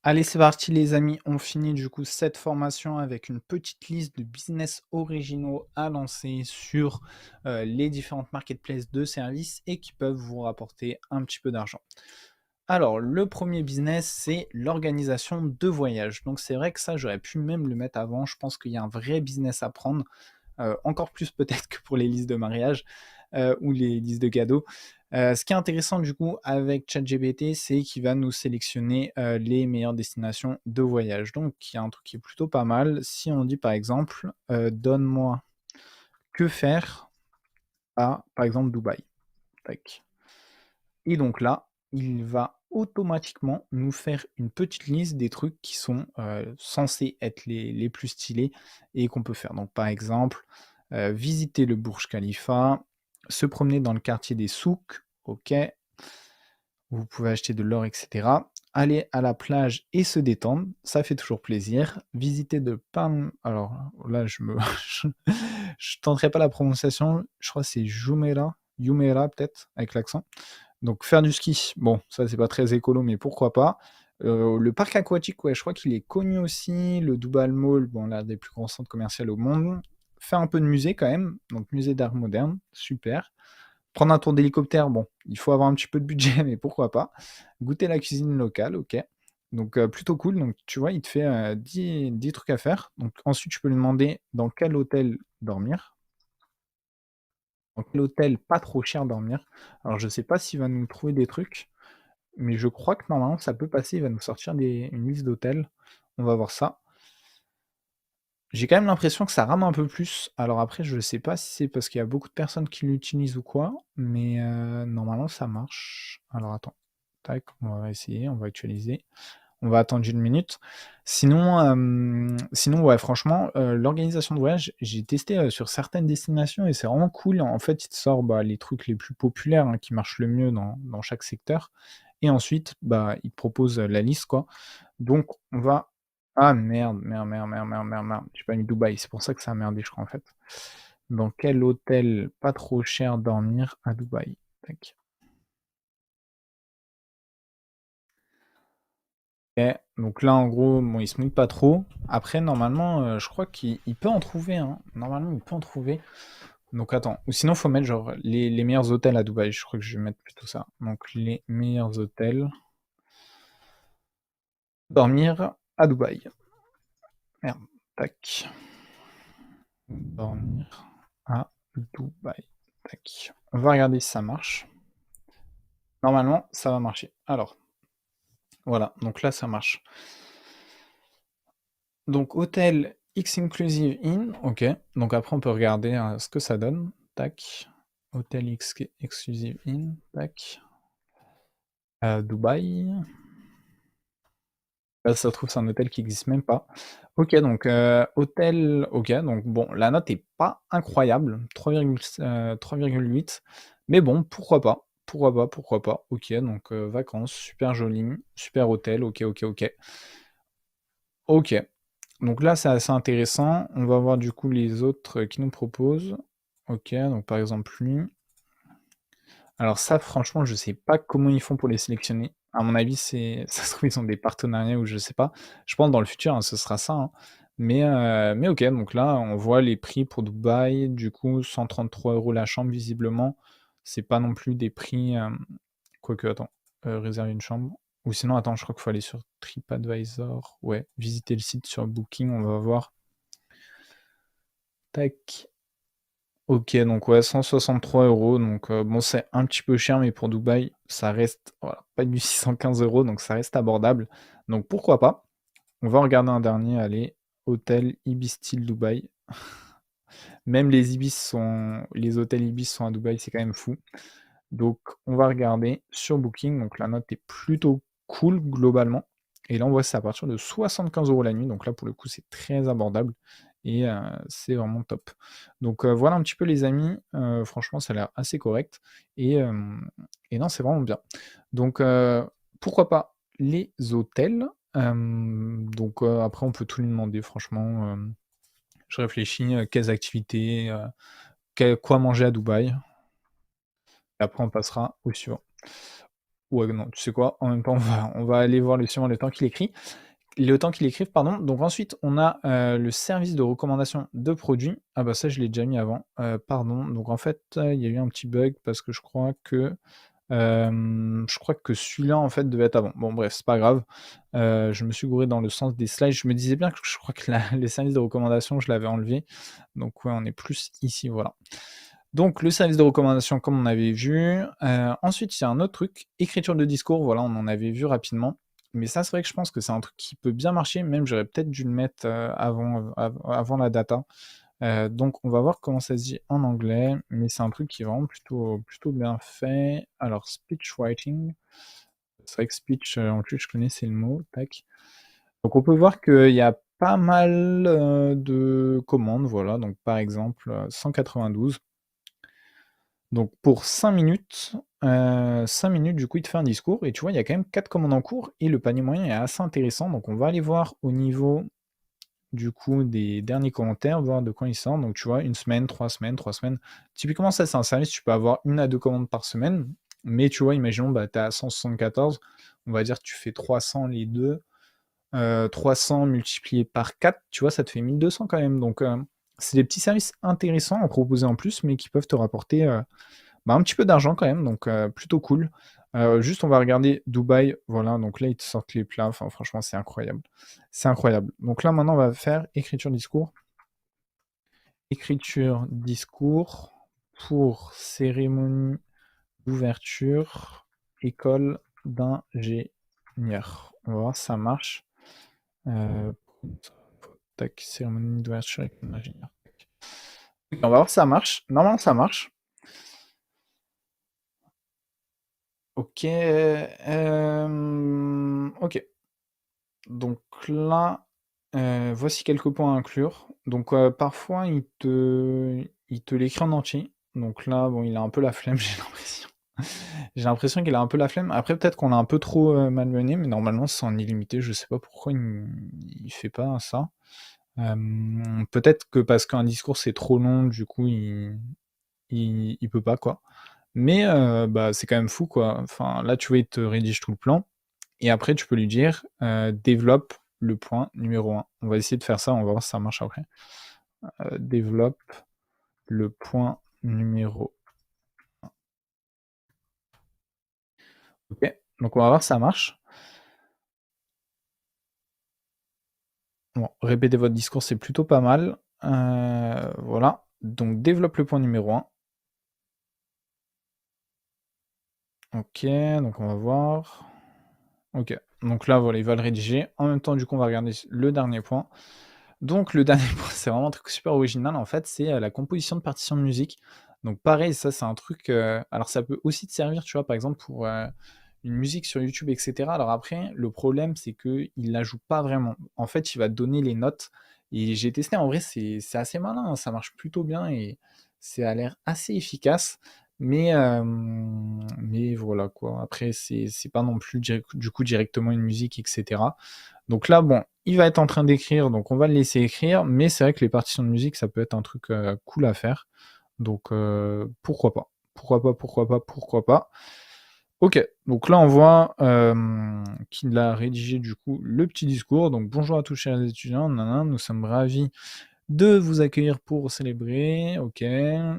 Allez, c'est parti les amis, on finit du coup cette formation avec une petite liste de business originaux à lancer sur les différentes marketplaces de services et qui peuvent vous rapporter un petit peu d'argent. Alors, le premier business, c'est l'organisation de voyages. Donc c'est vrai que ça, j'aurais pu même le mettre avant. Je pense qu'il y a un vrai business à prendre, encore plus peut-être que pour les listes de mariage ou les listes de cadeaux. Ce qui est intéressant du coup avec ChatGPT, c'est qu'il va nous sélectionner les meilleures destinations de voyage. Donc il y a un truc qui est plutôt pas mal. Si on dit par exemple, donne-moi que faire à, par exemple, Dubaï. Tac. Et donc là, il va automatiquement nous faire une petite liste des trucs qui sont censés être les plus stylés et qu'on peut faire. Donc par exemple, visiter le Burj Khalifa, se promener dans le quartier des souks, ok, vous pouvez acheter de l'or, etc. Aller à la plage et se détendre, ça fait toujours plaisir. Visiter de Palm, alors là je tenterai pas la prononciation, je crois que c'est Jumeirah peut-être avec l'accent. Donc faire du ski, bon, ça c'est pas très écolo, mais pourquoi pas. Le parc aquatique, ouais, je crois qu'il est connu aussi. Le Dubai Mall, bon, l'un des plus grands centres commerciaux au monde. Faire un peu de musée quand même, donc musée d'art moderne, super. Prendre un tour d'hélicoptère, bon, il faut avoir un petit peu de budget, mais pourquoi pas. Goûter la cuisine locale, ok. Donc plutôt cool. Donc tu vois, il te fait 10 trucs à faire. Donc ensuite, tu peux lui demander dans quel hôtel dormir. Dans quel hôtel pas trop cher dormir. Alors je sais pas s'il va nous trouver des trucs. Mais je crois que normalement ça peut passer, il va nous sortir une liste d'hôtels. On va voir ça. J'ai quand même l'impression que ça rame un peu plus. Alors après, je sais pas si c'est parce qu'il y a beaucoup de personnes qui l'utilisent ou quoi, mais normalement ça marche. Alors attends, tac, on va essayer, on va actualiser. On va attendre une minute. Sinon ouais, franchement, l'organisation de voyage, j'ai testé, sur certaines destinations et c'est vraiment cool. En fait, il te sort, bah, les trucs les plus populaires, hein, qui marchent le mieux dans chaque secteur et ensuite, bah, il te propose, la liste, quoi. Donc on va ah merde, merde, merde, merde, merde, merde, merde, j'ai pas mis Dubaï, c'est pour ça que ça a merdé, je crois, en fait. Dans quel hôtel pas trop cher dormir à Dubaï? Tac. OK, donc là, en gros, bon, il se mouille pas trop. Après, normalement, je crois qu'il peut en trouver, hein. Normalement, il peut en trouver. Donc attends, ou sinon, faut mettre genre les meilleurs hôtels à Dubaï. Je crois que je vais mettre plutôt ça. Donc les meilleurs hôtels dormir à Dubaï. Merde, tac. Dormir à Dubaï. Tac. On va regarder si ça marche. Normalement, ça va marcher. Alors, voilà, donc là, ça marche. Donc hôtel X Inclusive In, ok. Donc après on peut regarder ce que ça donne. Tac. Hôtel X Exclusive In, tac. Dubaï. Là ça se trouve c'est un hôtel qui n'existe même pas. Ok donc hôtel, ok donc bon la note est pas incroyable, 3,8. Mais bon pourquoi pas, pourquoi pas, pourquoi pas. Ok donc vacances, super joli, super hôtel, ok ok ok. Ok. Donc là, c'est assez intéressant. On va voir du coup les autres qui nous proposent. Ok, donc par exemple lui. Alors ça, franchement, je sais pas comment ils font pour les sélectionner. À mon avis, c'est ça se trouve, ils ont des partenariats ou je sais pas. Je pense dans le futur, hein, ce sera ça, hein. Mais ok, donc là, on voit les prix pour Dubaï. Du coup, 133 € la chambre, visiblement. C'est pas non plus des prix. Quoique, attends, réserver une chambre. Ou sinon, attends, je crois qu'il faut aller sur TripAdvisor. Ouais, visiter le site sur Booking, on va voir. Tac. Ok, donc ouais, 163 €. Donc bon, c'est un petit peu cher, mais pour Dubaï, ça reste voilà, pas du 615 €, donc ça reste abordable. Donc pourquoi pas? On va regarder un dernier, allez, hôtel Ibis Style Dubaï. Même les hôtels Ibis sont à Dubaï, c'est quand même fou. Donc on va regarder sur Booking, donc la note est plutôt cool globalement. Et là on voit c'est à partir de 75 € la nuit, donc là pour le coup c'est très abordable et c'est vraiment top. Donc voilà un petit peu les amis, franchement ça a l'air assez correct et non c'est vraiment bien. Donc pourquoi pas les hôtels, donc après on peut tout lui demander franchement, je réfléchis, quelles activités, quoi manger à Dubaï? Et après on passera au suivant. Ouais, non, tu sais quoi? En même temps, on va aller voir le suivant, le temps qu'il écrive, pardon. Donc ensuite, on a, le service de recommandation de produits. Ah bah, ça, je l'ai déjà mis avant, pardon. Donc en fait, il y a eu un petit bug parce que je crois que celui-là, en fait, devait être avant. Bon bref, c'est pas grave. Je me suis gouré dans le sens des slides. Je me disais bien que je crois que la les services de recommandation, je l'avais enlevé. Donc ouais, on est plus ici, voilà. Donc le service de recommandation comme on avait vu, ensuite il y a un autre truc, écriture de discours, voilà, on en avait vu rapidement. Mais ça, c'est vrai que je pense que c'est un truc qui peut bien marcher, même j'aurais peut-être dû le mettre, avant la data. Donc on va voir comment ça se dit en anglais, mais c'est un truc qui est vraiment plutôt bien fait. Alors speech writing, c'est vrai que speech, en plus je connaissais le mot, tac. Donc on peut voir qu'il y a pas mal, de commandes, voilà, donc par exemple, 192. Donc pour 5 minutes, 5 minutes, du coup, il te fait un discours et tu vois, il y a quand même 4 commandes en cours et le panier moyen est assez intéressant. Donc on va aller voir au niveau, du coup, des derniers commentaires, voir de quand ils sortent. Donc tu vois, une semaine, 3 semaines, 3 semaines. Typiquement, ça, c'est un service, tu peux avoir 1 à 2 commandes par semaine. Mais tu vois, imaginons, bah, tu es à 174, on va dire que tu fais 300 les 2, 300 multiplié par 4, tu vois, ça te fait 1200 quand même. Donc c'est des petits services intéressants à proposer en plus, mais qui peuvent te rapporter, bah, un petit peu d'argent quand même, donc plutôt cool. Juste, on va regarder Dubaï, voilà, donc là, ils te sortent les plats, enfin, franchement, c'est incroyable. C'est incroyable. Donc là, maintenant, on va faire écriture discours. Écriture discours pour cérémonie d'ouverture, école d'ingénieur. On va voir si ça marche. Euh, tac, cérémonie d'ouverture, école d'ingénieur. On va voir si ça marche. Normalement, ça marche. Ok. Ok. Donc là, voici quelques points à inclure. Donc, parfois, il te l'écrit en entier. Donc là, bon, il a un peu la flemme, j'ai l'impression. J'ai l'impression qu'il a un peu la flemme. Après, peut-être qu'on l'a un peu trop, malmené, mais normalement, c'est en illimité. Je sais pas pourquoi il fait pas ça. Peut-être que parce qu'un discours, c'est trop long, du coup, il peut pas, quoi. Mais, bah, c'est quand même fou, quoi. Enfin, là, tu vois, il te rédige tout le plan. Et après, tu peux lui dire, développe le point numéro un. On va essayer de faire ça, on va voir si ça marche après. Développe le point numéro. Ok, donc on va voir si ça marche. Bon, répéter votre discours, c'est plutôt pas mal. Voilà. Donc développe le point numéro un. Ok, donc on va voir. Ok, donc là, voilà, il va le rédiger. En même temps, du coup, on va regarder le dernier point. Donc le dernier point, c'est vraiment un truc super original en fait, c'est, la composition de partitions de musique. Donc pareil, ça c'est un truc, alors ça peut aussi te servir, tu vois, par exemple pour, une musique sur YouTube et cetera. Alors après, le problème c'est qu'il la joue pas vraiment. En fait, il va te donner les notes et j'ai testé, en vrai c'est assez malin, hein, ça marche plutôt bien et ça a l'air assez efficace. Mais voilà quoi. Après c'est pas non plus du coup directement une musique et cetera. Donc là, bon, il va être en train d'écrire, donc on va le laisser écrire, mais c'est vrai que les partitions de musique, ça peut être un truc cool à faire. Donc pourquoi pas? Pourquoi pas, pourquoi pas, pourquoi pas? Ok, donc là on voit qu'il a rédigé du coup le petit discours. Donc bonjour à tous chers étudiants, nanana, nous sommes ravis de vous accueillir pour célébrer, ok.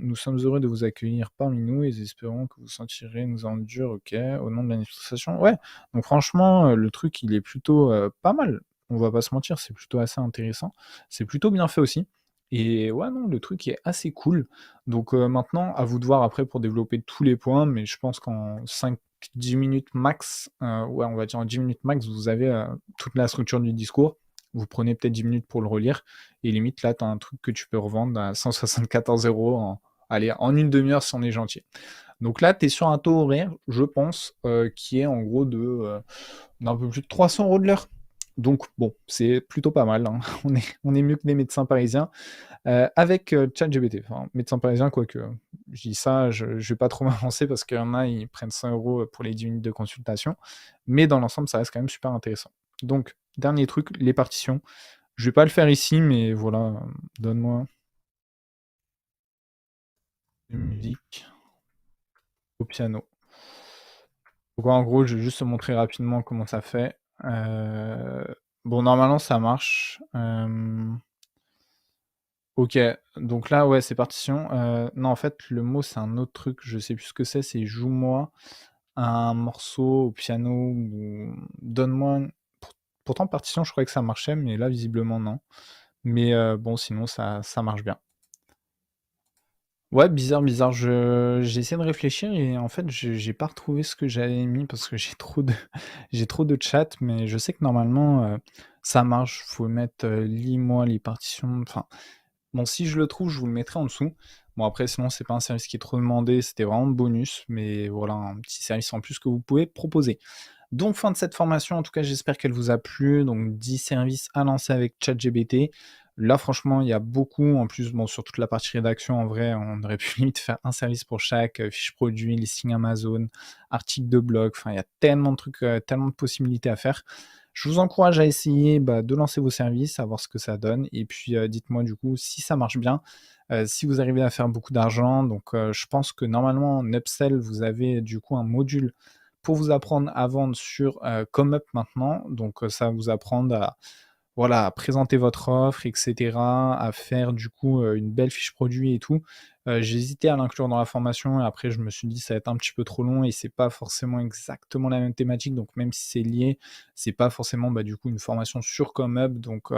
Nous sommes heureux de vous accueillir parmi nous et espérons que vous sentirez nous en dur, ok, au nom de l'administration. Ouais, donc franchement, le truc, il est plutôt pas mal. On va pas se mentir, c'est plutôt assez intéressant. C'est plutôt bien fait aussi. Et ouais, non, le truc est assez cool. Donc maintenant, à vous de voir après pour développer tous les points, mais je pense qu'en 5-10 minutes max, ouais, on va dire en 10 minutes max, vous avez toute la structure du discours. Vous prenez peut-être 10 minutes pour le relire. Et limite, là, tu as un truc que tu peux revendre à 174 euros allez, en une demi-heure si on est gentil. Donc là, tu es sur un taux horaire, je pense, qui est en gros d'un peu plus de 300 euros de l'heure. Donc bon, c'est plutôt pas mal, hein. On est mieux que les médecins parisiens. Avec ChatGPT, enfin, médecin parisien, quoique, je dis ça, je ne vais pas trop m'avancer parce qu'il y en a, ils prennent 100 euros pour les 10 minutes de consultation. Mais dans l'ensemble, ça reste quand même super intéressant. Donc, dernier truc, les partitions. Je vais pas le faire ici, mais voilà, donne-moi une musique au piano. Donc en gros, je vais juste te montrer rapidement comment ça fait. Bon, normalement ça marche. OK, donc là, ouais, c'est partition. Non, en fait, le mot, c'est un autre truc, je sais plus ce que c'est «joue-moi un morceau au piano» ou «donne-moi une» pourtant partition, je croyais que ça marchait, mais là, visiblement, non. Mais bon, sinon ça marche bien. Ouais, bizarre, bizarre. J'ai essayé de réfléchir et en fait, j'ai pas retrouvé ce que j'avais mis parce que j'ai trop de j'ai trop de chats, mais je sais que normalement, ça marche. Faut mettre, «lis-moi les partitions», enfin, bon, si je le trouve, je vous le mettrai en dessous. Bon, après, sinon, c'est pas un service qui est trop demandé, c'était vraiment le bonus, mais voilà, un petit service en plus que vous pouvez proposer. Donc, fin de cette formation, en tout cas, j'espère qu'elle vous a plu. Donc, 10 services à lancer avec ChatGPT. Là, franchement, il y a beaucoup. En plus, bon, sur toute la partie rédaction, en vrai, on aurait pu limite faire un service pour chaque fiche produit, listing Amazon, article de blog. Enfin, il y a tellement de trucs, tellement de possibilités à faire. Je vous encourage à essayer bah, de lancer vos services, à voir ce que ça donne. Et puis, dites-moi du coup si ça marche bien, si vous arrivez à faire beaucoup d'argent. Donc, je pense que normalement, en upsell, vous avez du coup un module pour vous apprendre à vendre sur, ComeUp maintenant. Donc, ça va vous apprendre à voilà, à présenter votre offre et cetera, à faire du coup, une belle fiche produit et tout. J'ai hésité à l'inclure dans la formation et après je me suis dit: «Ça va être un petit peu trop long» et c'est pas forcément exactement la même thématique, donc même si c'est lié, c'est pas forcément, bah, du coup une formation sur ComeUp. Donc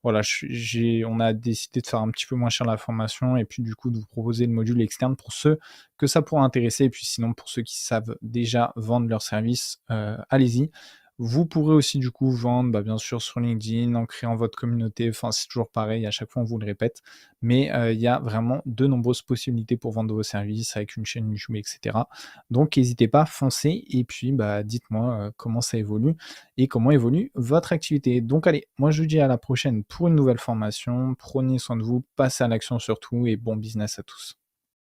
voilà, je suis j'ai on a décidé de faire un petit peu moins cher la formation et puis du coup de vous proposer le module externe pour ceux que ça pourra intéresser et puis sinon pour ceux qui savent déjà vendre leurs services, allez-y. Vous pourrez aussi du coup vendre, bah, bien sûr sur LinkedIn, en créant votre communauté, enfin c'est toujours pareil, à chaque fois on vous le répète, mais il y a vraiment de nombreuses possibilités pour vendre vos services avec une chaîne YouTube et cetera. Donc n'hésitez pas, foncez et puis, bah, dites-moi, comment ça évolue et comment évolue votre activité. Donc allez, moi je vous dis à la prochaine pour une nouvelle formation. Prenez soin de vous, passez à l'action surtout et bon business à tous.